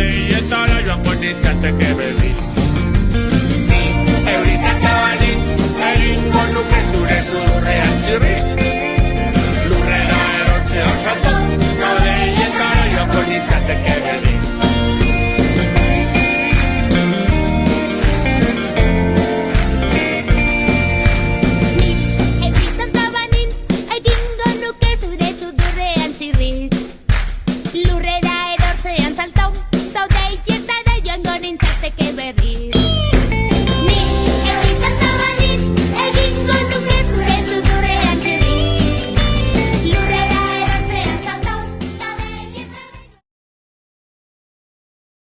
Gaudeetara joango nintzateke berriz. Ni euritaka balitz, egingo nuke zure zurrean txirriz. Lurrera erortzeak salto, Gaudeetara joango nintzateke berriz.